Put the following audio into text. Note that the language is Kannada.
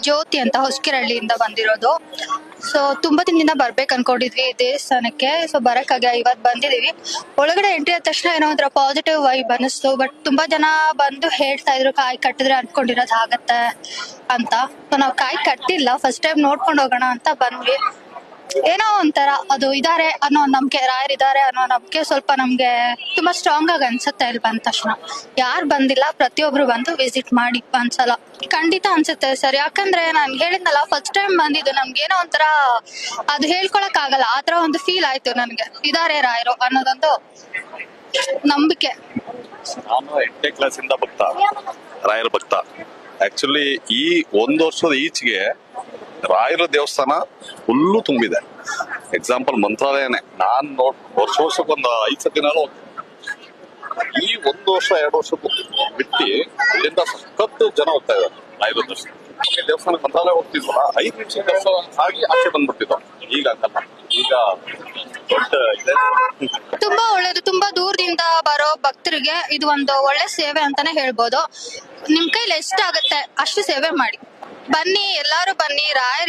ಜ್ಯೋತಿ ಅಂತ ಹೊಸಕಿರಳ್ಳಿಯಿಂದ ಬಂದಿರೋದು. ಸೊ ತುಂಬಾ ದಿನದಿಂದ ಬರ್ಬೇಕು ಅನ್ಕೊಂಡಿದ್ವಿ ದೇವಸ್ಥಾನಕ್ಕೆ. ಸೊ ಬರಕ್ಕಾಗ ಇವತ್ ಬಂದಿದೀವಿ. ಒಳಗಡೆ ಎಂಟ್ರಿ ಆದ ತಕ್ಷಣ ಏನೋ ಒಂಥರ ಪಾಸಿಟಿವ್ ವೈಬ್ ಅನಿಸ್ತು. ಬಟ್ ತುಂಬಾ ಜನ ಬಂದು ಹೇಳ್ತಾ ಇದ್ರು ಕಾಯಿ ಕಟ್ಟಿದ್ರೆ ಅನ್ಕೊಂಡಿರೋದು ಆಗತ್ತೆ ಅಂತ. ಸೊ ನಾವ್ ಕಾಯಿ ಕಟ್ಟಿಲ್ಲ, ಫಸ್ಟ್ ಟೈಮ್ ನೋಡ್ಕೊಂಡು ಹೋಗೋಣ ಅಂತ ಬಂದ್ವಿ. ಏನೋ ಒಂಥರ ಅದು ಇದಾರೆ ಅನ್ನೋ ನಂಬಿಕೆ, ರಾಯರಿದ್ದಾರೆ ಅನ್ನೋ ನಂಬಿಕೆ ಸ್ವಲ್ಪ ನಮ್ಗೆ ತುಂಬಾ ಸ್ಟ್ರಾಂಗ್ ಆಗಿ ಅನ್ಸುತ್ತೆ ಇಲ್ಲಿ ಬಂದ ತಕ್ಷಣ. ಯಾರು ಬಂದಿಲ್ಲ ಪ್ರತಿಯೊಬ್ರು ಬಂದು ವಿಸಿಟ್ ಮಾಡಿ ಒಂದ್ಸಲ. ಖಂಡಿತ ಅನ್ಸುತ್ತೆ ಸರ್, ಯಾಕಂದ್ರೆ ನಾನ್ ಹೇಳಿದ್ನಲ್ಲ ಫಸ್ಟ್ ಟೈಮ್ ಬಂದಿದ್ದು, ನಮ್ಗೆ ಏನೋ ಒಂಥರ ಅದು ಹೇಳ್ಕೊಳಕ್ ಆಗಲ್ಲ, ಆತರ ಒಂದು ಫೀಲ್ ಆಯ್ತು ನನ್ಗೆ. ಇದಾರೆ ರಾಯರು ಅನ್ನೋದೊಂದು ನಂಬಿಕೆ. ನಾನು 8ನೇ ಕ್ಲಾಸಿಂದ ಭಕ್ತ, ರಾಯರ ಭಕ್ತ. ಆಕ್ಚುಲಿ ಈ ಒಂದು ವರ್ಷದ ಈಚೆಗೆ ರಾಯರ ದೇವಸ್ಥಾನ ಫುಲ್ಲು ತುಂಬಿದೆ. ಎಕ್ಸಾಂಪಲ್ ಮಂತ್ರಾಲಯನೇ ನಾನ್ ವರ್ಷಕ್ಕೊಂದು 5 ಸತಿನಾಲು ಈ 1 ವರ್ಷ 2 ವರ್ಷ ಬಿಟ್ಟು ಇಲ್ಲಿಂದ ಸಖತ್ತು ಜನ ಹೋಗ್ತಾ ಇದ್ದಾರೆ ರಾಯರ ದರ್ಶನ. ದೇವಸ್ಥಾನ ಮಂತ್ರಾಲಯ ಹೋಗ್ತಿದ್ವಲ್ಲ 5 ನಿಮಿಷ ದರ್ಶನ ಆಗಿ ಆಚೆ ಬಂದ್ಬಿಡ್ತಿದ್ವು. ಈಗ ಆಗಲ್ಲ, ಈಗ ದೊಡ್ಡ ಇದೆ. ತುಂಬಾ ಒಳ್ಳೇದು. ತುಂಬಾ ದೂರದಿಂದ ಬರೋ ಭಕ್ತರಿಗೆ ಇದು ಒಂದು ಒಳ್ಳೆ ಸೇವೆ ಅಂತಾನೆ ಹೇಳ್ಬೋದು. ನಿಮ್ ಕೈಲಿ ಎಷ್ಟಾಗತ್ತೆ ಅಷ್ಟು ಸೇವೆ ಮಾಡಿ. ಬನ್ನಿ, ಎಲ್ಲಾರು ಬನ್ನಿ. ರಾಯರ್